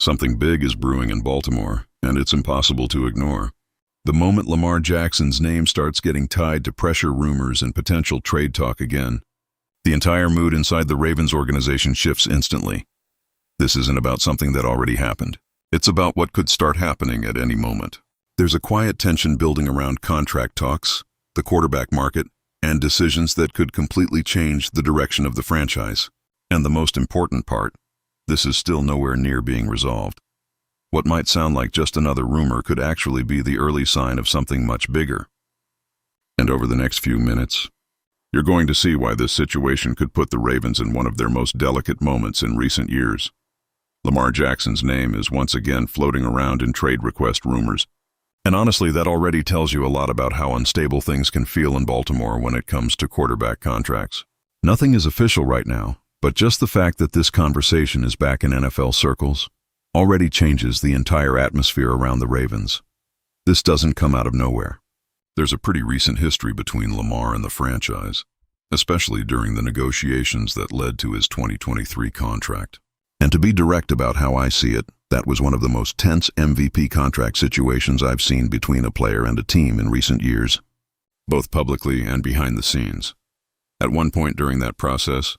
Something big is brewing in Baltimore, and it's impossible to ignore. The moment Lamar Jackson's name starts getting tied to pressure rumors and potential trade talk again, the entire mood inside the Ravens organization shifts instantly. This isn't about something that already happened. It's about what could start happening at any moment. There's a quiet tension building around contract talks, the quarterback market, and decisions that could completely change the direction of the franchise. And the most important part, this is still nowhere near being resolved. What might sound like just another rumor could actually be the early sign of something much bigger. And over the next few minutes, you're going to see why this situation could put the Ravens in one of their most delicate moments in recent years. Lamar Jackson's name is once again floating around in trade request rumors. And honestly, that already tells you a lot about how unstable things can feel in Baltimore when it comes to quarterback contracts. Nothing is official right now, but just the fact that this conversation is back in NFL circles already changes the entire atmosphere around the Ravens. This doesn't come out of nowhere. There's a pretty recent history between Lamar and the franchise, especially during the negotiations that led to his 2023 contract. And to be direct about how I see it, that was one of the most tense MVP contract situations I've seen between a player and a team in recent years, both publicly and behind the scenes. At one point during that process,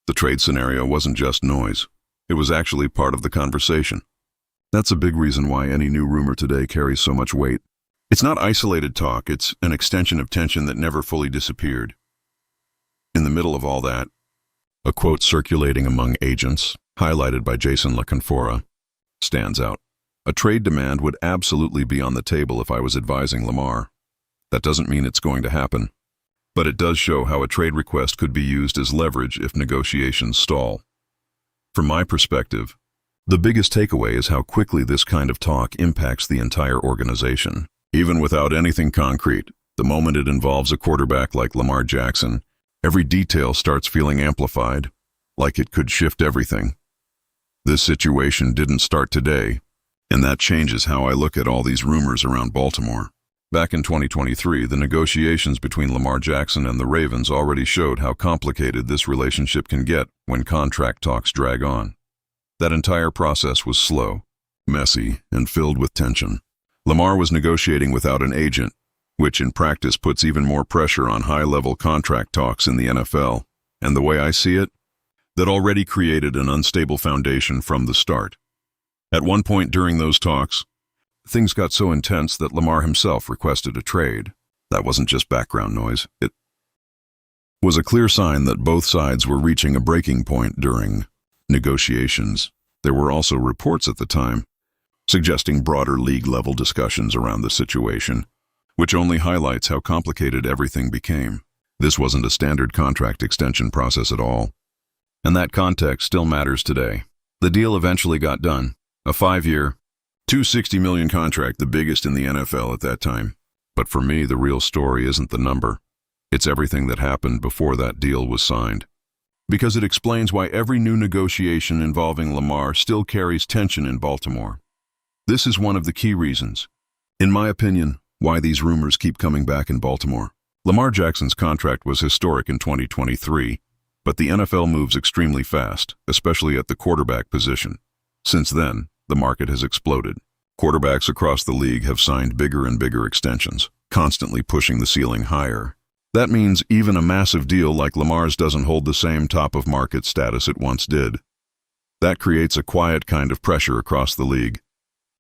the trade scenario wasn't just noise. It was actually part of the conversation. That's a big reason why any new rumor today carries so much weight. It's not isolated talk, it's an extension of tension that never fully disappeared. In the middle of all that, a quote circulating among agents, highlighted by Jason LaCanfora, stands out. A trade demand would absolutely be on the table if I was advising Lamar. That doesn't mean it's going to happen, but it does show how a trade request could be used as leverage if negotiations stall. From my perspective, the biggest takeaway is how quickly this kind of talk impacts the entire organization. Even without anything concrete, the moment it involves a quarterback like Lamar Jackson, every detail starts feeling amplified, like it could shift everything. This situation didn't start today, and that changes how I look at all these rumors around Baltimore. Back in 2023, the negotiations between Lamar Jackson and the Ravens already showed how complicated this relationship can get when contract talks drag on. That entire process was slow, messy, and filled with tension. Lamar was negotiating without an agent, which in practice puts even more pressure on high-level contract talks in the NFL. And the way I see it, that already created an unstable foundation from the start. At one point during those talks, things got so intense that Lamar himself requested a trade. That wasn't just background noise. It was a clear sign that both sides were reaching a breaking point during negotiations. There were also reports at the time suggesting broader league-level discussions around the situation, which only highlights how complicated everything became. This wasn't a standard contract extension process at all, and that context still matters today. The deal eventually got done. A 5-year, $260 million contract, the biggest in the NFL at that time. But for me, the real story isn't the number. It's everything that happened before that deal was signed. Because it explains why every new negotiation involving Lamar still carries tension in Baltimore. This is one of the key reasons, in my opinion, why these rumors keep coming back in Baltimore. Lamar Jackson's contract was historic in 2023, but the NFL moves extremely fast, especially at the quarterback position. Since then, the market has exploded. Quarterbacks across the league have signed bigger and bigger extensions, constantly pushing the ceiling higher. That means even a massive deal like Lamar's doesn't hold the same top-of-market status it once did. That creates a quiet kind of pressure across the league.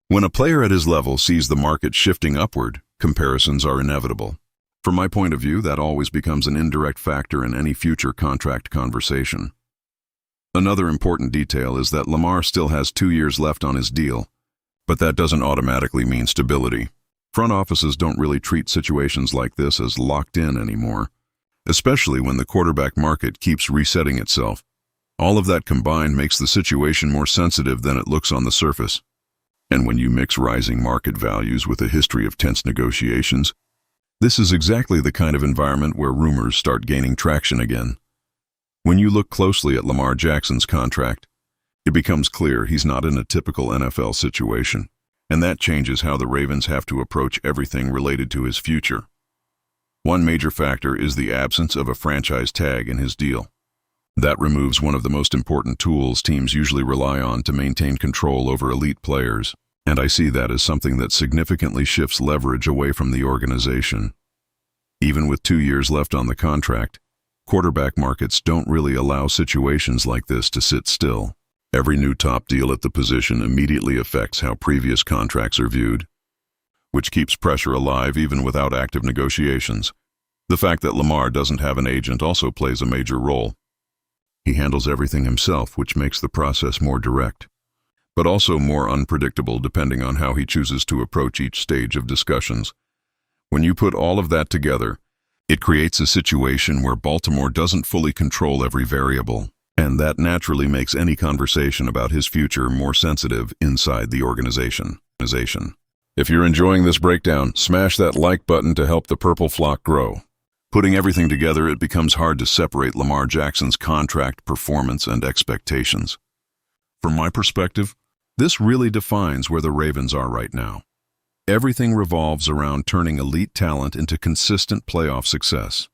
When a player at his level sees the market shifting upward, comparisons are inevitable. From my point of view, that always becomes an indirect factor in any future contract conversation. Another important detail is that Lamar still has 2 years left on his deal, but that doesn't automatically mean stability. Front offices don't really treat situations like this as locked in anymore, especially when the quarterback market keeps resetting itself. All of that combined makes the situation more sensitive than it looks on the surface. And when you mix rising market values with a history of tense negotiations, this is exactly the kind of environment where rumors start gaining traction again. When you look closely at Lamar Jackson's contract, it becomes clear he's not in a typical NFL situation, and that changes how the Ravens have to approach everything related to his future. One major factor is the absence of a franchise tag in his deal. That removes one of the most important tools teams usually rely on to maintain control over elite players, and I see that as something that significantly shifts leverage away from the organization. Even with 2 years left on the contract, quarterback markets don't really allow situations like this to sit still. Every new top deal at the position immediately affects how previous contracts are viewed, which keeps pressure alive even without active negotiations. The fact that Lamar doesn't have an agent also plays a major role. He handles everything himself, which makes the process more direct, but also more unpredictable depending on how he chooses to approach each stage of discussions. When you put all of that together, it creates a situation where Baltimore doesn't fully control every variable, and that naturally makes any conversation about his future more sensitive inside the organization. If you're enjoying this breakdown, smash that like button to help the purple flock grow. Putting everything together, it becomes hard to separate Lamar Jackson's contract, performance, and expectations. From my perspective, this really defines where the Ravens are right now. Everything revolves around turning elite talent into consistent playoff success.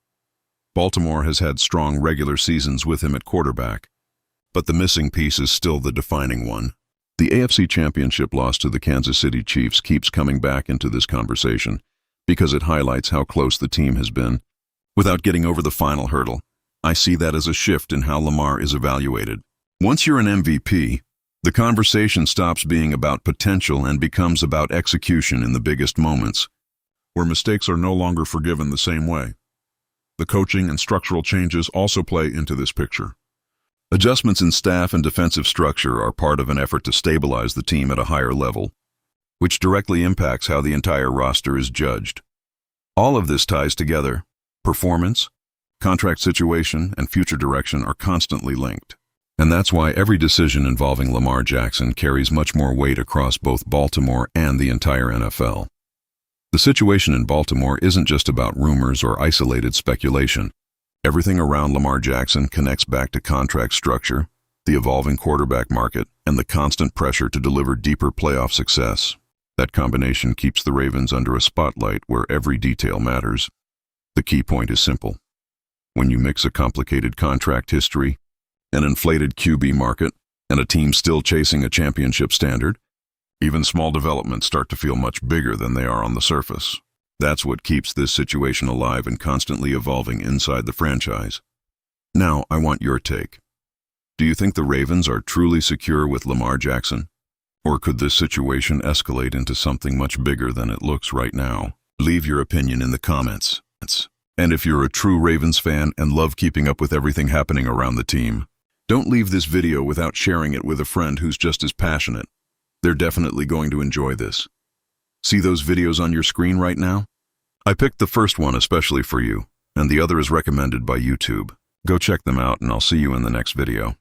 Baltimore has had strong regular seasons with him at quarterback, but the missing piece is still the defining one. The AFC Championship loss to the Kansas City Chiefs keeps coming back into this conversation because it highlights how close the team has been. Without getting over the final hurdle, I see that as a shift in how Lamar is evaluated. Once you're an MVP, the conversation stops being about potential and becomes about execution in the biggest moments, where mistakes are no longer forgiven the same way. The coaching and structural changes also play into this picture. Adjustments in staff and defensive structure are part of an effort to stabilize the team at a higher level, which directly impacts how the entire roster is judged. All of this ties together. Performance, contract situation, and future direction are constantly linked. And that's why every decision involving Lamar Jackson carries much more weight across both Baltimore and the entire NFL. The situation in Baltimore isn't just about rumors or isolated speculation. Everything around Lamar Jackson connects back to contract structure, the evolving quarterback market, and the constant pressure to deliver deeper playoff success. That combination keeps the Ravens under a spotlight where every detail matters. The key point is simple. When you mix a complicated contract history, an inflated QB market, and a team still chasing a championship standard, even small developments start to feel much bigger than they are on the surface. That's what keeps this situation alive and constantly evolving inside the franchise. Now, I want your take. Do you think the Ravens are truly secure with Lamar Jackson? Or could this situation escalate into something much bigger than it looks right now? Leave your opinion in the comments. And if you're a true Ravens fan and love keeping up with everything happening around the team, don't leave this video without sharing it with a friend who's just as passionate. They're definitely going to enjoy this. See those videos on your screen right now? I picked the first one especially for you, and the other is recommended by YouTube. Go check them out and I'll see you in the next video.